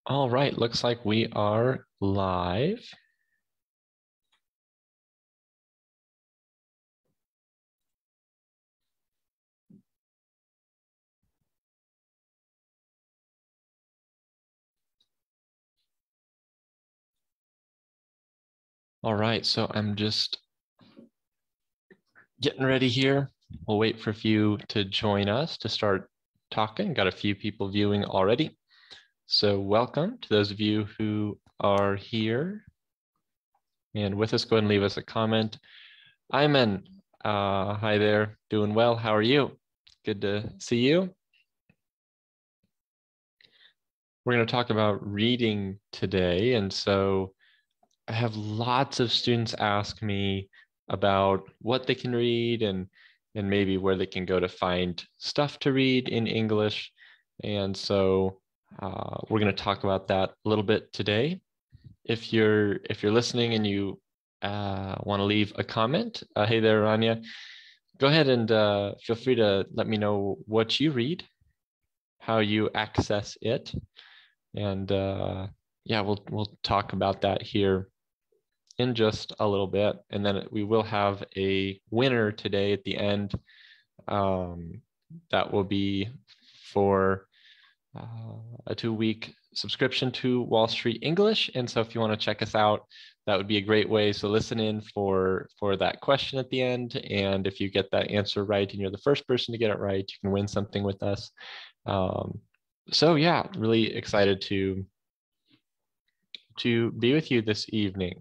All right, looks like we are live. All right, so I'm just getting ready here. We'll wait for a few to join us to start talking. Got a few people viewing already. So welcome to those of you who are here and with us. Go ahead and leave us a comment. Iman, hi there, doing well. How are you? Good to see you. We're going to talk about reading today. And so I have lots of students ask me about what they can read and maybe where they can go to find stuff to read in English. And so we're going to talk about that a little bit today. If you're listening and you want to leave a comment, hey there, Rania, go ahead and feel free to let me know what you read, how you access it, and yeah, we'll talk about that here in just a little bit. And then we will have a winner today at the end. That will be for a 2-week subscription to Wall Street English. And so if you want to check us out, that would be a great way. So listen in for that question at the end. And if you get that answer right and you're the first person to get it right, you can win something with us. So yeah, really excited to be with you this evening.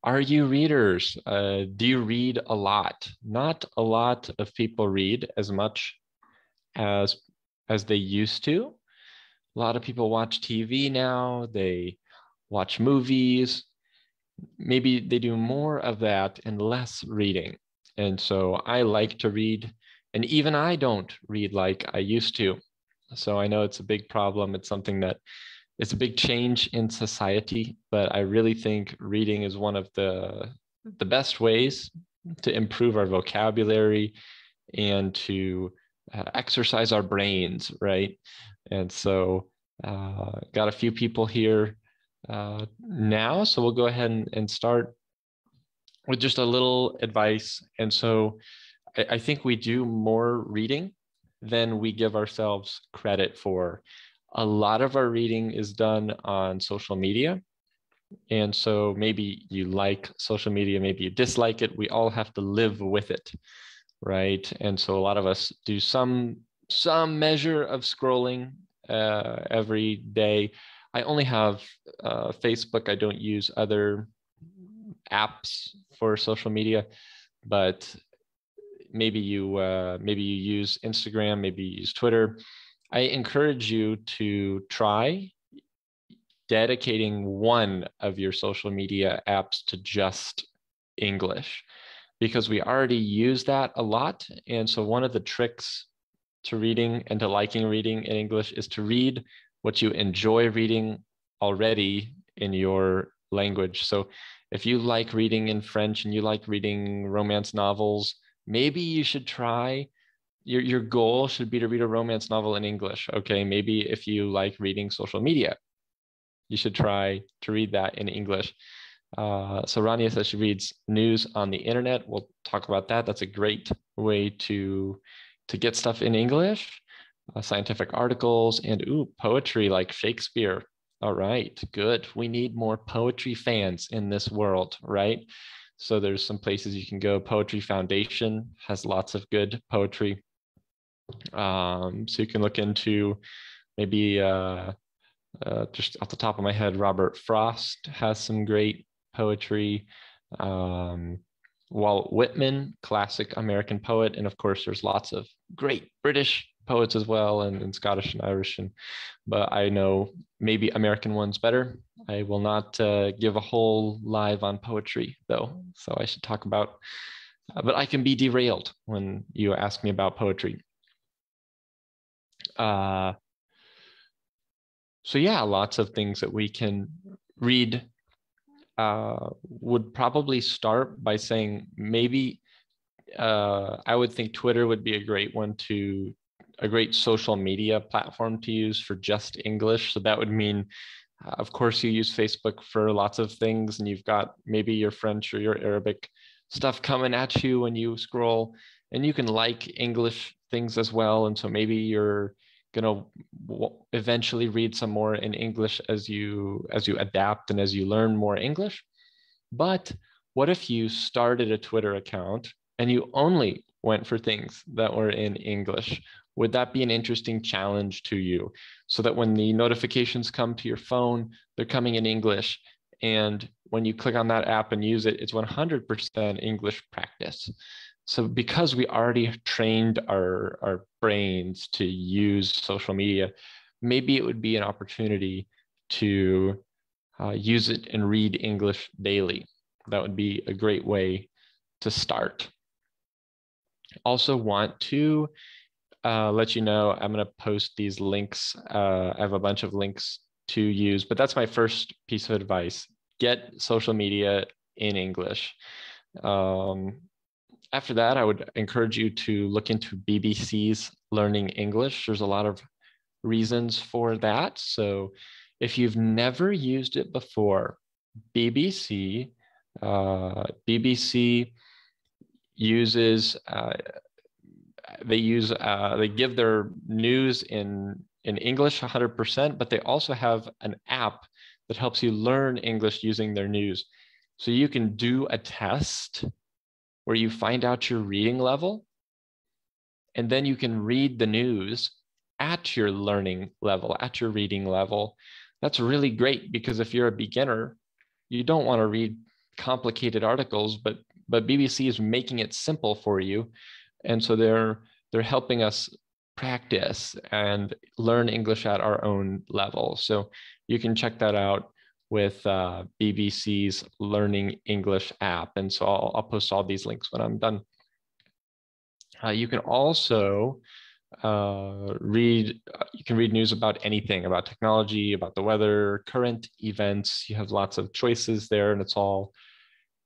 Are you readers? Do you read a lot? Not a lot of people read as much as they used to. A lot of people watch TV now. They watch movies. Maybe they do more of that and less reading. And so I like to read, and even I don't read like I used to. So I know it's a big problem. It's something that it's a big change in society, but I really think reading is one of the best ways to improve our vocabulary and to exercise our brains, right? And so got a few people here now, so we'll go ahead and start with just a little advice. And so I think we do more reading than we give ourselves credit for. A lot of our reading is done on social media. And so maybe you like social media, maybe you dislike it. We all have to live with it, right? And so a lot of us do some measure of scrolling every day. I only have Facebook. I don't use other apps for social media, but maybe you use Instagram, maybe you use Twitter. I encourage you to try dedicating one of your social media apps to just English, because we already use that a lot. And so one of the tricks to reading and to liking reading in English is to read what you enjoy reading already in your language. So if you like reading in French and you like reading romance novels, maybe you should try, your goal should be to read a romance novel in English. Okay, maybe if you like reading social media, you should try to read that in English. So Rania says she reads news on the internet. We'll talk about that. That's a great way to get stuff in English, scientific articles, and poetry like Shakespeare. All right, good. We need more poetry fans in this world, right? So there's some places you can go. Poetry Foundation has lots of good poetry. So you can look into maybe just off the top of my head, Robert Frost has some great poetry. Walt Whitman, classic American poet. And of course, there's lots of great British poets as well, and Scottish and Irish. But I know maybe American ones better. I will not give a whole live on poetry, though. So I should talk about, but I can be derailed when you ask me about poetry. So yeah, lots of things that we can read. Would probably start by saying maybe I would think Twitter would be a great one to a great social media platform to use for just English. So that would mean, of course, you use Facebook for lots of things, and you've got maybe your French or your Arabic stuff coming at you when you scroll, and you can like English things as well. And so maybe you're going to eventually read some more in English as you adapt and as you learn more English. But what if you started a Twitter account and you only went for things that were in English? Would that be an interesting challenge to you? So that when the notifications come to your phone, they're coming in English. And when you click on that app and use it, it's 100% English practice. So because we already trained our brains to use social media, maybe it would be an opportunity to use it and read English daily. That would be a great way to start. Also want to let you know, I'm going to post these links. I have a bunch of links to use, but that's my first piece of advice. Get social media in English. After that, I would encourage you to look into BBC's Learning English. There's a lot of reasons for that. So if you've never used it before, BBC uses, they give their news in English 100%, but they also have an app that helps you learn English using their news. So you can do a test where you find out your reading level, and then you can read the news at your learning level, at your reading level. That's really great, because if you're a beginner, you don't want to read complicated articles, but BBC is making it simple for you. And so they're helping us practice and learn English at our own level. So you can check that out with BBC's Learning English app. And so I'll post all these links when I'm done. You can also read news about anything, about technology, about the weather, current events. You have lots of choices there, and it's all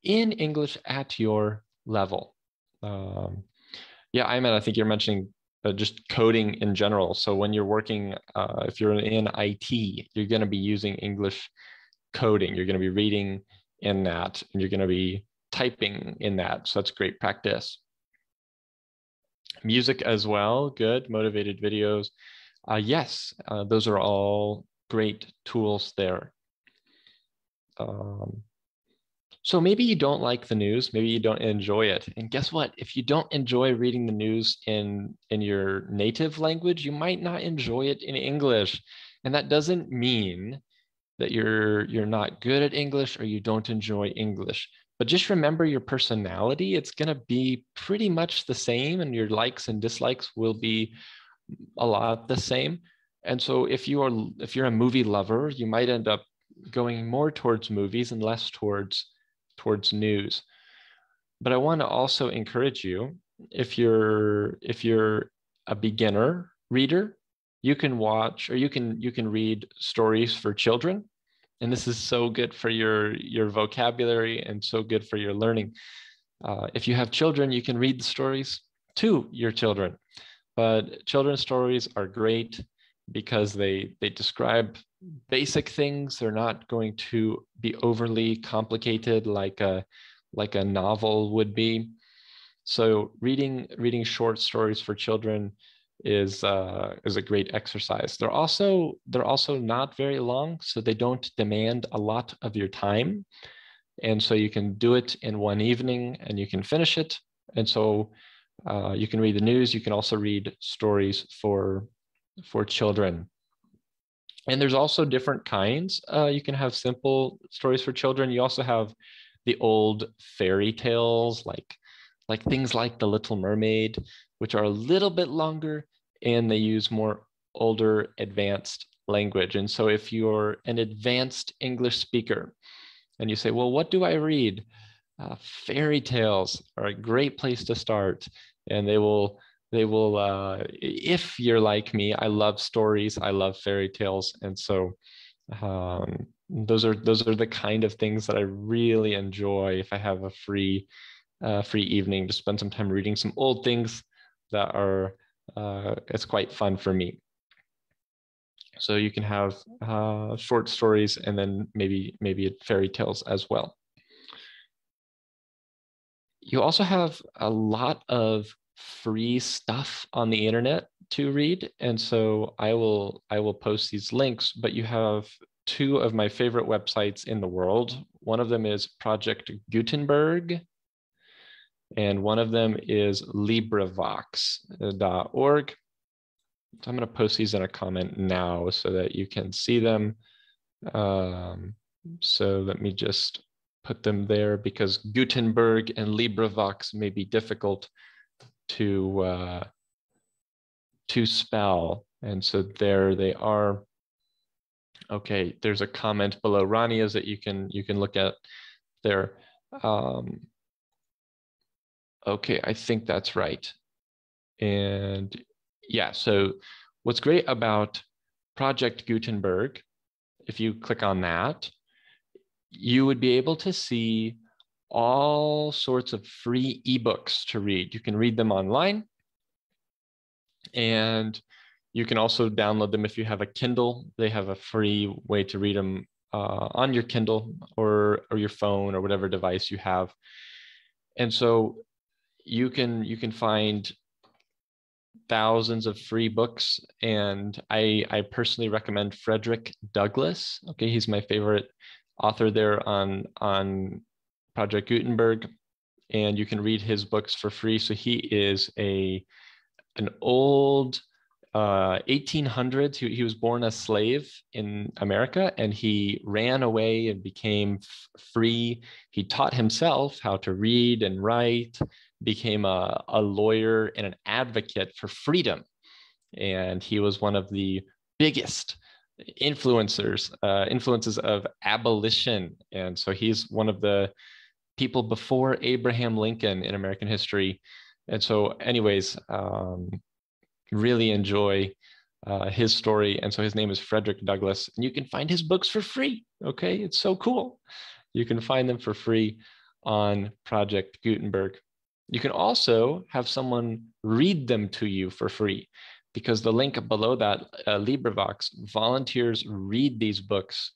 in English at your level. Yeah, Ayman, I think you're mentioning just coding in general. So when you're working, if you're in IT, you're going to be using English coding. You're going to be reading in that, and you're going to be typing in that. So that's great practice. Music as well, good. Motivated videos. Yes, those are all great tools there. So maybe you don't like the news, maybe you don't enjoy it. And guess what? If you don't enjoy reading the news in your native language, you might not enjoy it in English. And that doesn't mean that you're not good at English or you don't enjoy English. But just remember your personality. It's going to be pretty much the same, and your likes and dislikes will be a lot the same. And so if you're a movie lover, you might end up going more towards movies and less towards news. But I want to also encourage you, if you're a beginner reader, you can watch, or you can read stories for children. And this is so good for your vocabulary and so good for your learning. If you have children, you can read the stories to your children. But children's stories are great because they describe basic things. They're not going to be overly complicated like a novel would be. So reading short stories for children is a great exercise. They're also not very long, so they don't demand a lot of your time. And so you can do it in one evening and you can finish it. And so you can read the news. You can also read stories for children. And there's also different kinds. You can have simple stories for children. You also have the old fairy tales, like things like The Little Mermaid, which are a little bit longer, and they use more older advanced language. And so if you're an advanced English speaker and you say, well, what do I read? Fairy tales are a great place to start. And they will, if you're like me, I love stories, I love fairy tales. And so those are the kind of things that I really enjoy if I have a free evening, to spend some time reading some old things that are it's quite fun for me. So you can have short stories and then maybe fairy tales as well. You also have a lot of free stuff on the internet to read. And so I will post these links, but you have two of my favorite websites in the world. One of them is Project Gutenberg, and one of them is LibriVox.org. So I'm going to post these in a comment now so that you can see them. So let me just put them there, because Gutenberg and LibriVox may be difficult to spell. And so there they are. Okay, there's a comment below Rania's that you can look at there. Okay, I think that's right. And yeah, so what's great about Project Gutenberg, if you click on that, you would be able to see all sorts of free ebooks to read. You can read them online, and you can also download them if you have a Kindle. They have a free way to read them on your Kindle or your phone or whatever device you have. And so you can find thousands of free books, and I personally recommend Frederick Douglass. Okay, he's my favorite author there on Project Gutenberg, and you can read his books for free. So he is an old 1800s. He was born a slave in America, and he ran away and became free. He taught himself how to read and write, became a lawyer and an advocate for freedom. And he was one of the biggest influences of abolition. And so he's one of the people before Abraham Lincoln in American history. And so anyways, really enjoy his story. And so his name is Frederick Douglass, and you can find his books for free. Okay, it's so cool. You can find them for free on Project Gutenberg. You can also have someone read them to you for free, because the link below that, LibriVox, volunteers read these books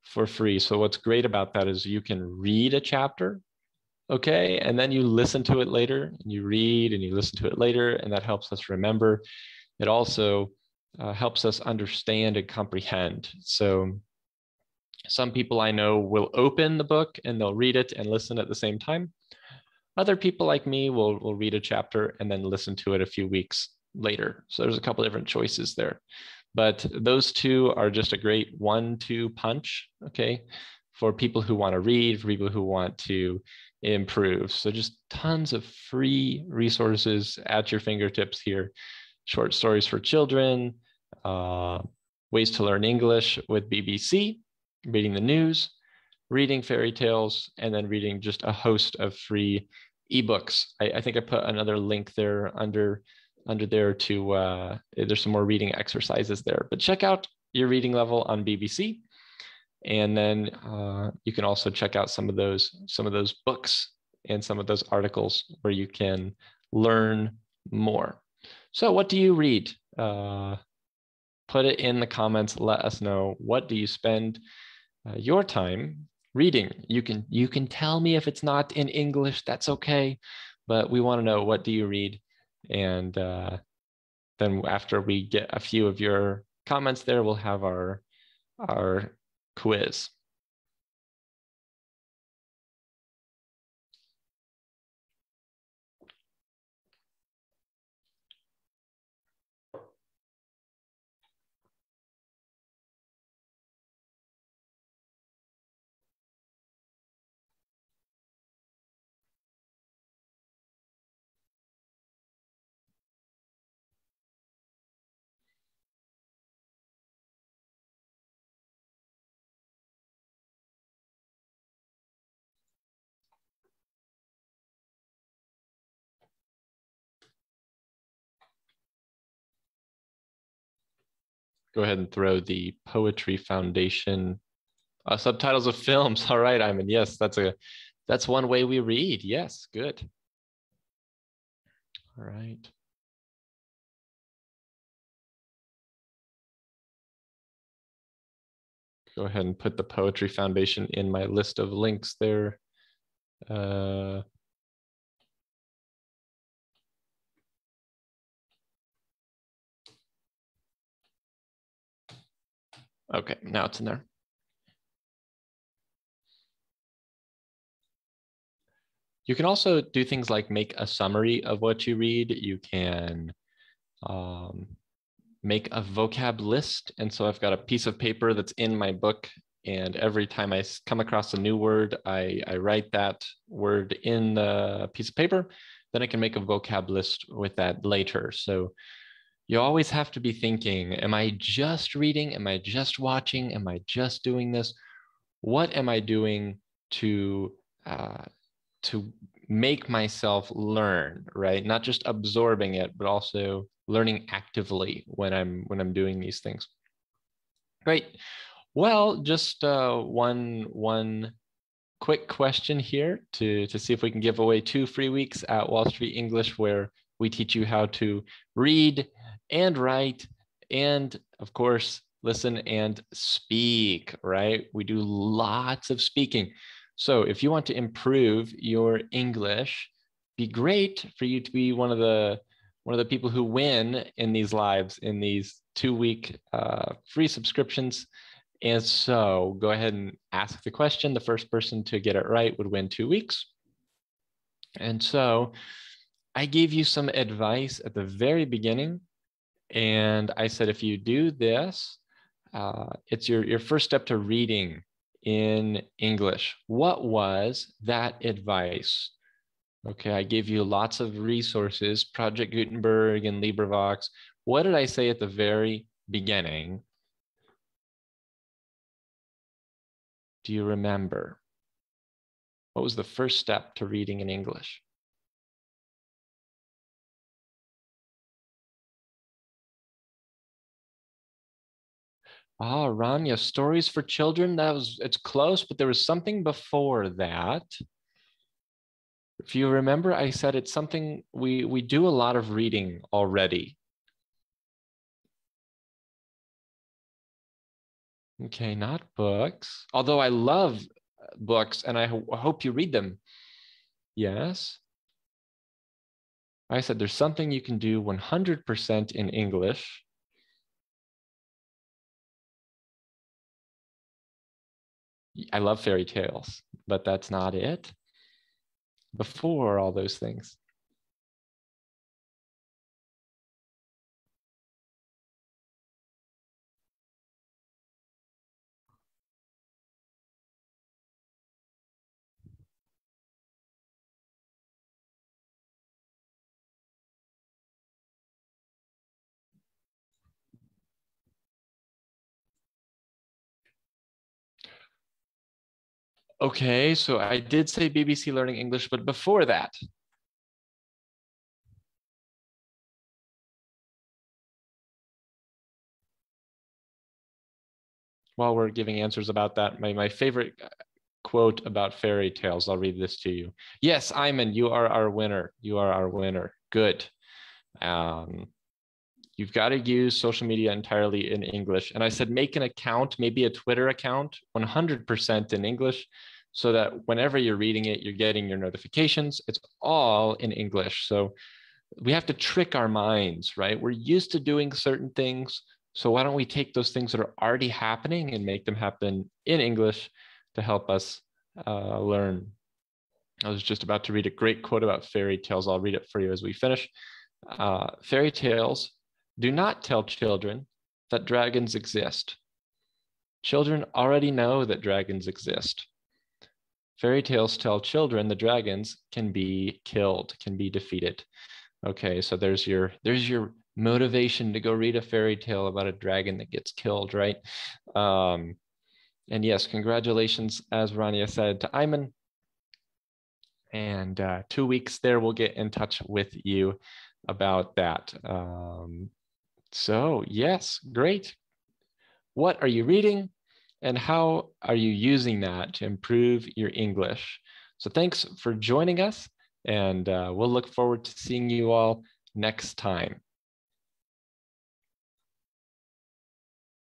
for free. So what's great about that is you can read a chapter, okay, and then you listen to it later, and you read and you listen to it later, and that helps us remember. It also helps us understand and comprehend. So some people I know will open the book and they'll read it and listen at the same time. Other people like me will read a chapter and then listen to it a few weeks later. So there's a couple different choices there. But those two are just a great 1-2 punch, okay, for people who want to read, for people who want to improve. So just tons of free resources at your fingertips here. Short stories for children, ways to learn English with BBC, reading the news, reading fairy tales, and then reading just a host of free ebooks. I think I put another link there under there to, there's some more reading exercises there, but check out your reading level on BBC. And then you can also check out some of those books and some of those articles where you can learn more. So what do you read? Put it in the comments. Let us know, what do you spend your time reading? You can tell me if it's not in English, that's okay, but we want to know, what do you read? And then after we get a few of your comments there, we'll have our quiz. Go ahead and throw the Poetry Foundation subtitles of films. All right, Iman. Yes, that's one way we read. Yes, good. All right. Go ahead and put the Poetry Foundation in my list of links there. Okay, now it's in there. You can also do things like make a summary of what you read. You can make a vocab list. And so I've got a piece of paper that's in my book. And every time I come across a new word, I write that word in the piece of paper. Then I can make a vocab list with that later. So you always have to be thinking, am I just reading? Am I just watching? Am I just doing this? What am I doing to make myself learn, right? Not just absorbing it, but also learning actively when I'm doing these things. Great. Well, just one quick question here to see if we can give away 2 free weeks at Wall Street English, where we teach you how to read and write and, of course, listen and speak, right? We do lots of speaking. So if you want to improve your English, be great for you to be one of the people who win in these lives, in these 2-week free subscriptions. And so go ahead and ask the question. The first person to get it right would win 2 weeks. And so I gave you some advice at the very beginning. And I said, if you do this, it's your first step to reading in English. What was that advice? Okay, I gave you lots of resources, Project Gutenberg and LibriVox. What did I say at the very beginning? Do you remember? What was the first step to reading in English? Ah, Rania, stories for children. It's close, but there was something before that. If you remember, I said it's something we do a lot of reading already. Okay, not books. Although I love books and I hope you read them. Yes. I said there's something you can do 100% in English. I love fairy tales, but that's not it. Before all those things. Okay, so I did say BBC Learning English, but before that. While we're giving answers about that, my favorite quote about fairy tales, I'll read this to you. Yes, Ayman, you are our winner. You are our winner. Good. You've got to use social media entirely in English. And I said, make an account, maybe a Twitter account, 100% in English, so that whenever you're reading it, you're getting your notifications. It's all in English. So we have to trick our minds, right? We're used to doing certain things. So why don't we take those things that are already happening and make them happen in English to help us learn. I was just about to read a great quote about fairy tales. I'll read it for you as we finish. Fairy tales do not tell children that dragons exist. Children already know that dragons exist. Fairy tales tell children the dragons can be killed, can be defeated. Okay, so there's your motivation to go read a fairy tale about a dragon that gets killed, right? And yes, congratulations, as Rania said, to Ayman. And 2 weeks there, we'll get in touch with you about that. So yes, great. What are you reading? And how are you using that to improve your English? So thanks for joining us. And we'll look forward to seeing you all next time.